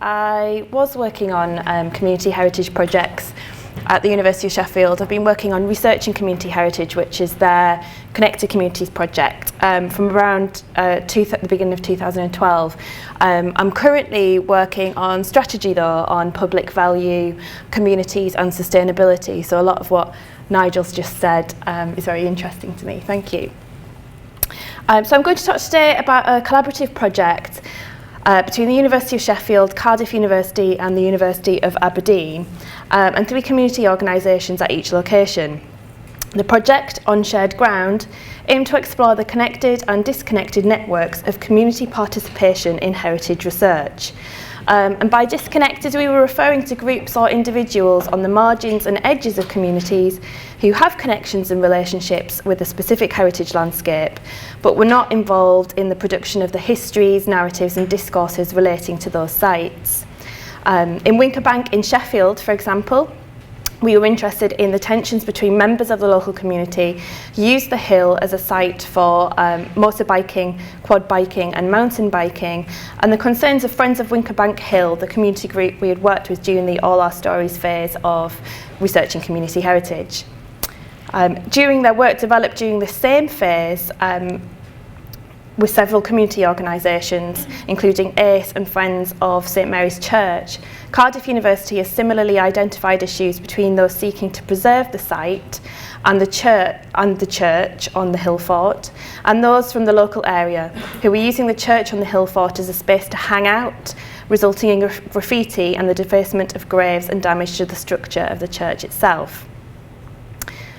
I was working on community heritage projects at the University of Sheffield. I've been working on researching community heritage, which is their Connected Communities project, from around the beginning of 2012. I'm currently working on strategy, though, on public value, communities and sustainability. So a lot of what Nigel's just said is very interesting to me. Thank you. So I'm going to talk today about a collaborative project between the University of Sheffield, Cardiff University and the University of Aberdeen, and 3 community organisations at each location. The project, On Shared Ground, aimed to explore the connected and disconnected networks of community participation in heritage research. And by disconnected, we were referring to groups or individuals on the margins and edges of communities who have connections and relationships with a specific heritage landscape, but were not involved in the production of the histories, narratives and discourses relating to those sites. In Winkerbank in Sheffield, for example, we were interested in the tensions between members of the local community who used the hill as a site for motorbiking, quad biking and mountain biking, and the concerns of Friends of Winkerbank Hill, the community group we had worked with during the All Our Stories phase of researching community heritage. During their work developed during the same phase, with several community organisations, including ACE and Friends of St Mary's Church, Cardiff University has similarly identified issues between those seeking to preserve the site and the church on the hill fort, and those from the local area who were using the church on the hill fort as a space to hang out, resulting in graffiti and the defacement of graves and damage to the structure of the church itself.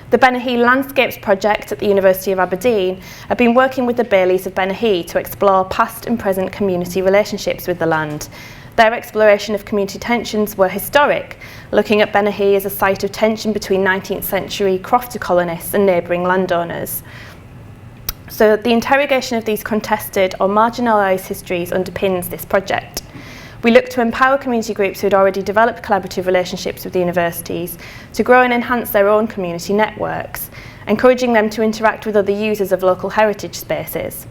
The Benahee Landscapes project at the University of Aberdeen have been working with the Baileys of Benahee to explore past and present community relationships with the land. Their exploration of community tensions were historic, looking at Benahee as a site of tension between 19th century crofter colonists and neighbouring landowners. So the interrogation of these contested or marginalised histories underpins this project. We look to empower community groups who had already developed collaborative relationships with the universities to grow and enhance their own community networks, encouraging them to interact with other users of local heritage spaces.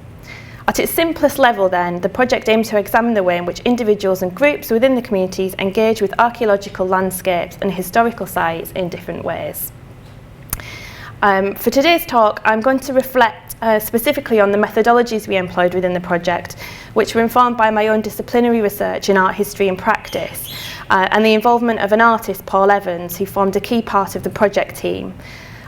At its simplest level then, the project aims to examine the way in which individuals and groups within the communities engage with archaeological landscapes and historical sites in different ways. For today's talk, I'm going to reflect specifically on the methodologies we employed within the project, which were informed by my own disciplinary research in art history and practice, and the involvement of an artist, Paul Evans, who formed a key part of the project team.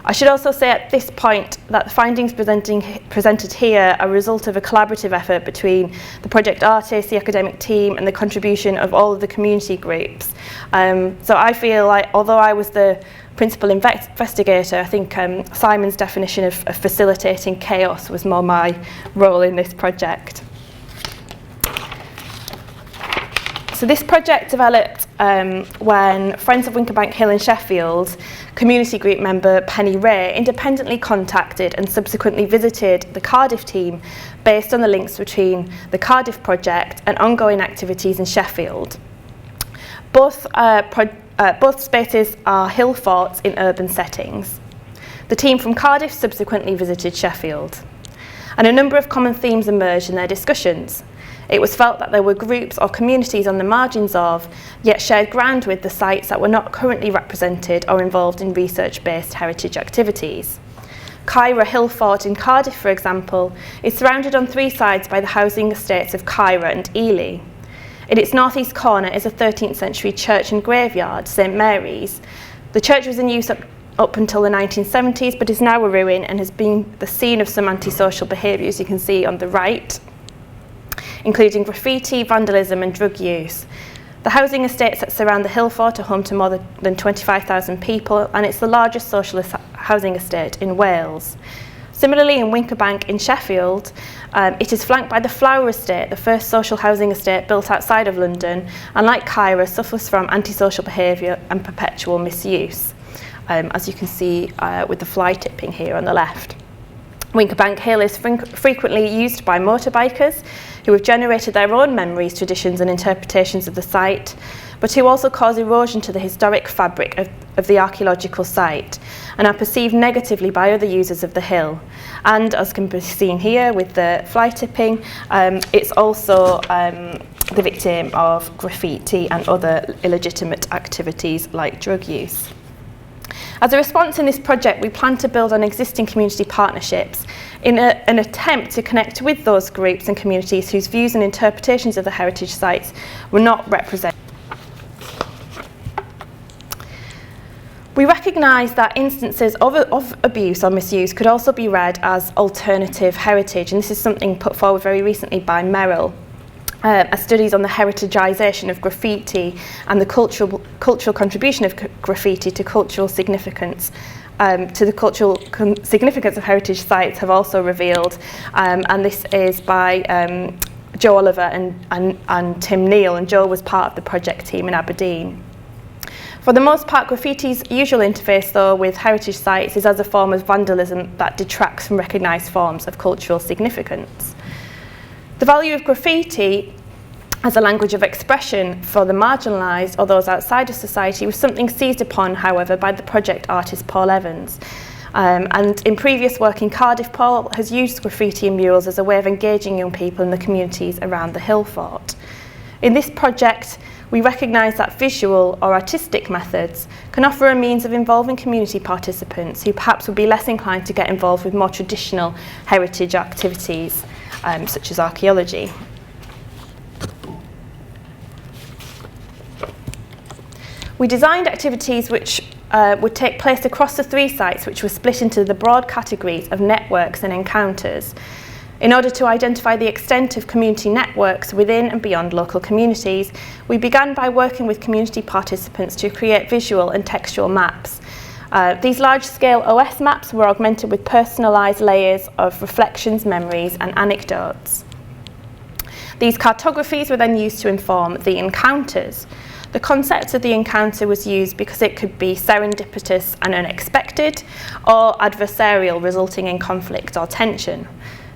I should also say at this point that the findings presented here are a result of a collaborative effort between the project artists, the academic team, and the contribution of all of the community groups. So I feel like, although I was the principal investigator, I think Simon's definition of facilitating chaos was more my role in this project. So this project developed when Friends of Winkerbank Hill in Sheffield community group member Penny Ray independently contacted and subsequently visited the Cardiff team based on the links between the Cardiff project and ongoing activities in Sheffield. Both spaces are hill forts in urban settings. The team from Cardiff subsequently visited Sheffield, and a number of common themes emerged in their discussions. It was felt that there were groups or communities on the margins of, yet shared ground with, the sites that were not currently represented or involved in research-based heritage activities. Kyra Hill Fort in Cardiff, for example, is surrounded on 3 sides by the housing estates of Kyra and Ely. In its northeast corner is a 13th century church and graveyard, St Mary's. The church was in use up until the 1970s, but is now a ruin and has been the scene of some antisocial behaviour, as you can see on the right, including graffiti, vandalism and drug use. The housing estates that surround the hill fort are home to more than 25,000 people, and it's the largest socialist housing estate in Wales. Similarly, in Winkerbank in Sheffield, it is flanked by the Flower Estate, the first social housing estate built outside of London, and like Kyra, suffers from antisocial behaviour and perpetual misuse, as you can see with the fly tipping here on the left. Winkerbank Hill is frequently used by motorbikers who have generated their own memories, traditions and interpretations of the site, but who also cause erosion to the historic fabric of the archaeological site and are perceived negatively by other users of the hill. And as can be seen here with the fly tipping, it's also the victim of graffiti and other illegitimate activities like drug use. As a response in this project, we plan to build on existing community partnerships in an attempt to connect with those groups and communities whose views and interpretations of the heritage sites were not represented. We recognise that instances of abuse or misuse could also be read as alternative heritage, and this is something put forward very recently by Merrill. As studies on the heritagisation of graffiti and the cultural contribution of graffiti to cultural significance, to the cultural significance of heritage sites have also revealed, and this is by Joe Oliver and Tim Neal, and Joe was part of the project team in Aberdeen. For the most part, graffiti's usual interface, though, with heritage sites is as a form of vandalism that detracts from recognised forms of cultural significance. The value of graffiti as a language of expression for the marginalised or those outside of society was something seized upon, however, by the project artist Paul Evans. And in previous work in Cardiff, Paul has used graffiti and murals as a way of engaging young people in the communities around the hill fort. In this project, we recognise that visual or artistic methods can offer a means of involving community participants who perhaps would be less inclined to get involved with more traditional heritage activities, such as archaeology. We designed activities which would take place across the 3 sites, which were split into the broad categories of networks and encounters. In order to identify the extent of community networks within and beyond local communities, we began by working with community participants to create visual and textual maps. These large-scale OS maps were augmented with personalised layers of reflections, memories and anecdotes. These cartographies were then used to inform the encounters. The concept of the encounter was used because it could be serendipitous and unexpected, or adversarial, resulting in conflict or tension.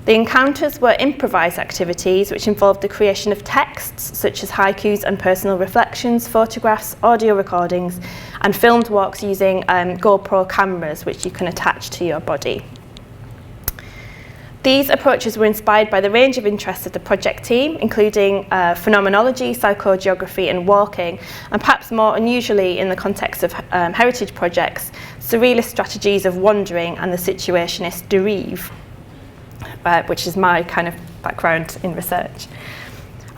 The encounters were improvised activities which involved the creation of texts such as haikus and personal reflections, photographs, audio recordings and filmed walks using GoPro cameras which you can attach to your body. These approaches were inspired by the range of interests of the project team, including phenomenology, psychogeography and walking, and perhaps more unusually in the context of heritage projects, surrealist strategies of wandering and the situationist derive. Which is my kind of background in research.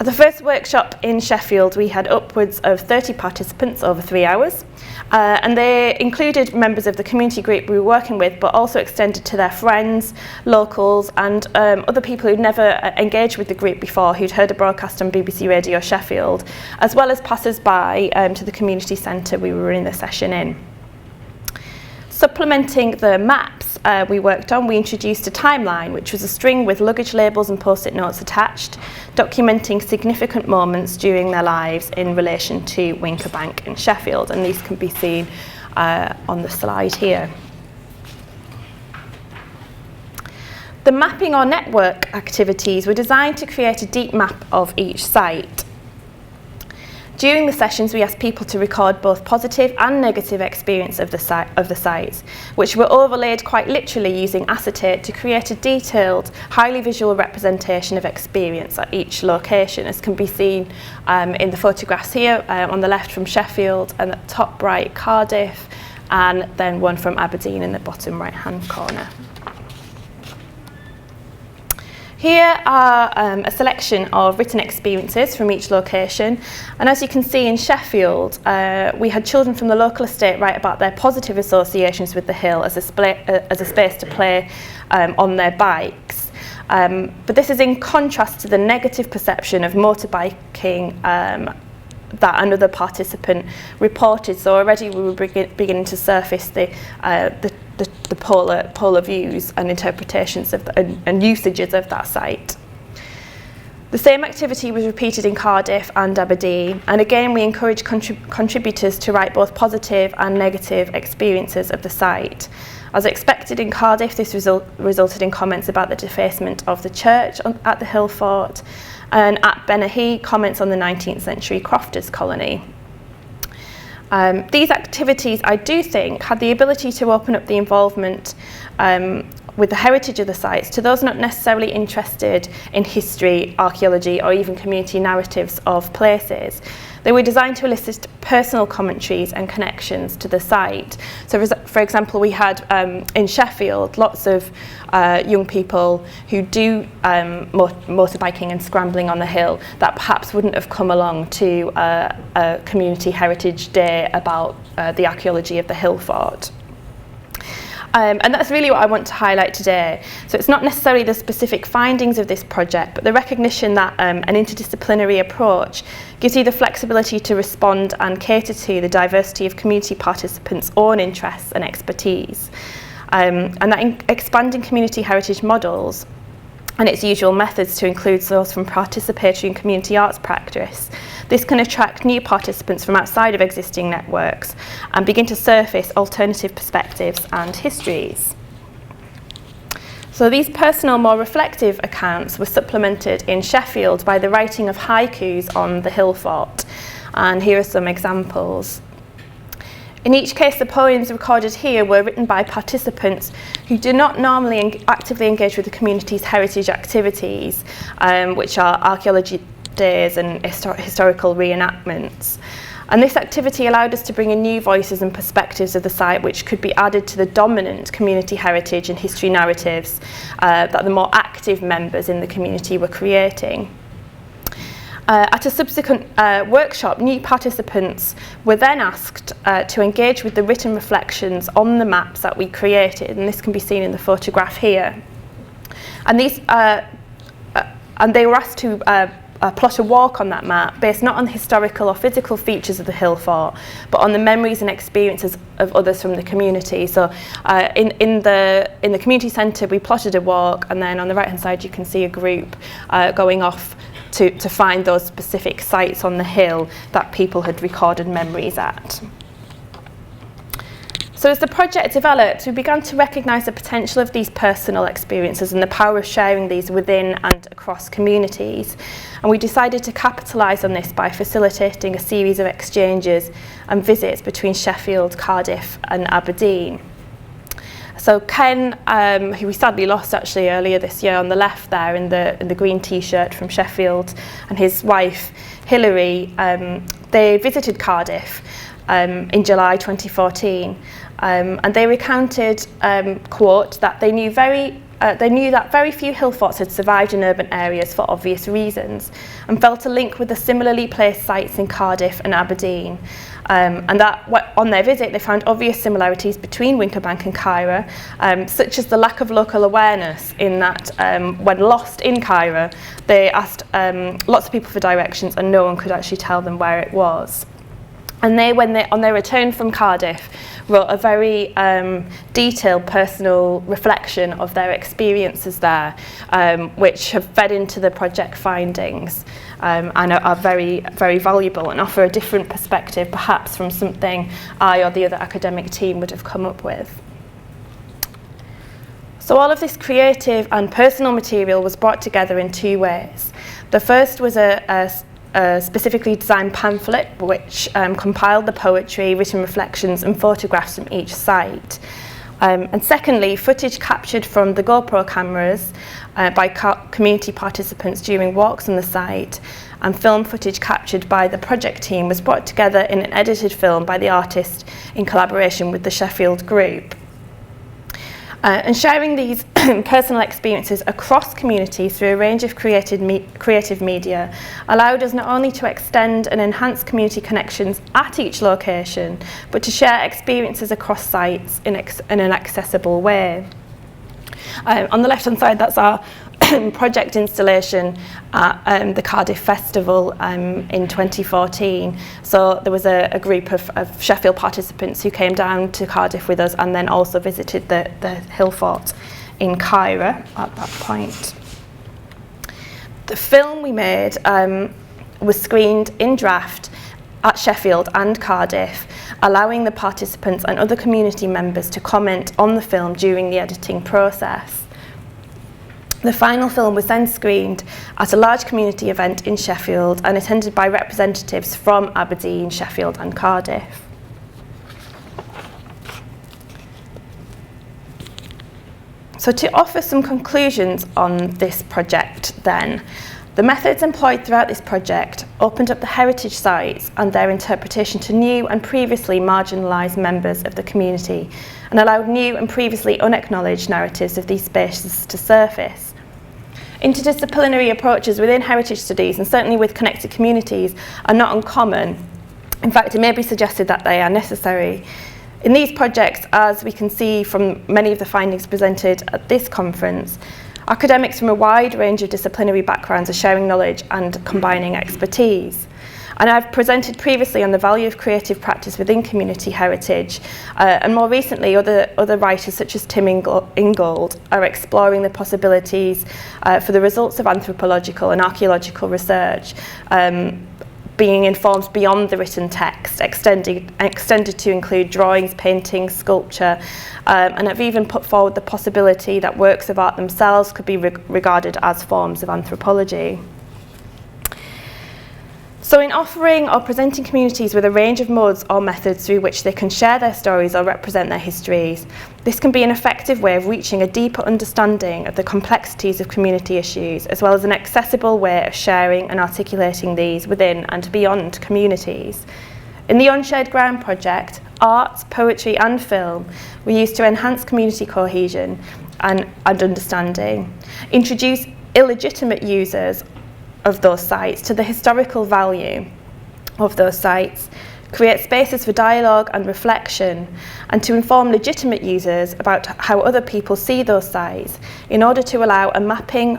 At the first workshop in Sheffield, we had upwards of 30 participants over 3 hours, and they included members of the community group we were working with, but also extended to their friends, locals, and other people who'd never engaged with the group before, who'd heard a broadcast on BBC Radio Sheffield, as well as passers-by to the community centre we were in the session in. Supplementing the maps we worked on, we introduced a timeline, which was a string with luggage labels and post-it notes attached, documenting significant moments during their lives in relation to Winkerbank and Sheffield, and these can be seen on the slide here. The mapping or network activities were designed to create a deep map of each site. During the sessions, we asked people to record both positive and negative experience of the sites, which were overlaid quite literally using acetate to create a detailed, highly visual representation of experience at each location, as can be seen in the photographs here, on the left from Sheffield, and at the top right Cardiff, and then one from Aberdeen in the bottom right-hand corner. Here are a selection of written experiences from each location, and as you can see in Sheffield, we had children from the local estate write about their positive associations with the hill as a space to play on their bikes. But this is in contrast to the negative perception of motorbiking that another participant reported. So already we were beginning to surface the polar views and interpretations of and usages of that site. The same activity was repeated in Cardiff and Aberdeen, and again we encouraged contributors to write both positive and negative experiences of the site. As expected in Cardiff, this resulted in comments about the defacement of the church at the hill fort, and at Benahee, comments on the 19th century crofters colony. These activities, I do think, had the ability to open up the involvement with the heritage of the sites to those not necessarily interested in history, archaeology, or even community narratives of places. They were designed to elicit personal commentaries and connections to the site. So for example, we had in Sheffield lots of young people who do motorbiking and scrambling on the hill that perhaps wouldn't have come along to a community heritage day about the archaeology of the hill fort. And that's really what I want to highlight today. So it's not necessarily the specific findings of this project, but the recognition that an interdisciplinary approach gives you the flexibility to respond and cater to the diversity of community participants' own interests and expertise. And that in expanding community heritage models and its usual methods to include those from participatory and community arts practice, this can attract new participants from outside of existing networks and begin to surface alternative perspectives and histories. So these personal, more reflective accounts were supplemented in Sheffield by the writing of haikus on the hill fort. And here are some examples. In each case, the poems recorded here were written by participants who do not normally actively engage with the community's heritage activities, which are archaeology days and historical reenactments. And this activity allowed us to bring in new voices and perspectives of the site which could be added to the dominant community heritage and history narratives that the more active members in the community were creating. At a subsequent workshop, new participants were then asked to engage with the written reflections on the maps that we created, and this can be seen in the photograph here. And they were asked to plot a walk on that map based not on the historical or physical features of the hill fort, but on the memories and experiences of others from the community. So in the community centre, we plotted a walk, and then on the right hand side you can see a group going off to find those specific sites on the hill that people had recorded memories at. So as the project developed, we began to recognise the potential of these personal experiences and the power of sharing these within and across communities. And we decided to capitalise on this by facilitating a series of exchanges and visits between Sheffield, Cardiff and Aberdeen. So Ken, who we sadly lost actually earlier this year on the left there in the green t-shirt from Sheffield, and his wife Hilary, they visited Cardiff in July 2014. And they recounted, quote, that they knew that very few hill forts had survived in urban areas for obvious reasons, and felt a link with the similarly placed sites in Cardiff and Aberdeen. And that on their visit they found obvious similarities between Wincobank and Cairo, such as the lack of local awareness in that when lost in Cairo, they asked lots of people for directions and no one could actually tell them where it was. And on their return from Cardiff, wrote a very detailed personal reflection of their experiences there, which have fed into the project findings and are very, very valuable and offer a different perspective, perhaps from something I or the other academic team would have come up with. So all of this creative and personal material was brought together in two ways. The first was a specifically designed pamphlet which compiled the poetry, written reflections and photographs from each site. And secondly, footage captured from the GoPro cameras by community participants during walks on the site, and film footage captured by the project team was brought together in an edited film by the artist in collaboration with the Sheffield group. And sharing these personal experiences across communities through a range of creative media allowed us not only to extend and enhance community connections at each location, but to share experiences across sites in an accessible way. On the left-hand side, that's our project installation at the Cardiff Festival in 2014. So there was a group of Sheffield participants who came down to Cardiff with us and then also visited the hill fort in Cairo at that point. The film we made was screened in draft at Sheffield and Cardiff, allowing the participants and other community members to comment on the film during the editing process. The final film was then screened at a large community event in Sheffield and attended by representatives from Aberdeen, Sheffield and Cardiff. So to offer some conclusions on this project then, the methods employed throughout this project opened up the heritage sites and their interpretation to new and previously marginalised members of the community and allowed new and previously unacknowledged narratives of these spaces to surface. Interdisciplinary approaches within heritage studies, and certainly with connected communities, are not uncommon. In fact, it may be suggested that they are necessary. In these projects, as we can see from many of the findings presented at this conference, academics from a wide range of disciplinary backgrounds are sharing knowledge and combining expertise. And I've presented previously on the value of creative practice within community heritage, and more recently other writers such as Tim Ingold are exploring the possibilities for the results of anthropological and archaeological research being informed beyond the written text, extended to include drawings, paintings, sculpture, and have even put forward the possibility that works of art themselves could be regarded as forms of anthropology. So in offering or presenting communities with a range of modes or methods through which they can share their stories or represent their histories, this can be an effective way of reaching a deeper understanding of the complexities of community issues, as well as an accessible way of sharing and articulating these within and beyond communities. In the Unshared Ground project, art, poetry and film were used to enhance community cohesion and understanding, introduce illegitimate users of those sites to the historical value of those sites, create spaces for dialogue and reflection, and to inform legitimate users about how other people see those sites in order to allow a mapping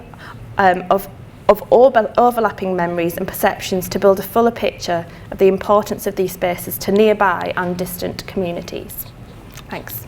of overlapping memories and perceptions to build a fuller picture of the importance of these spaces to nearby and distant communities. Thanks.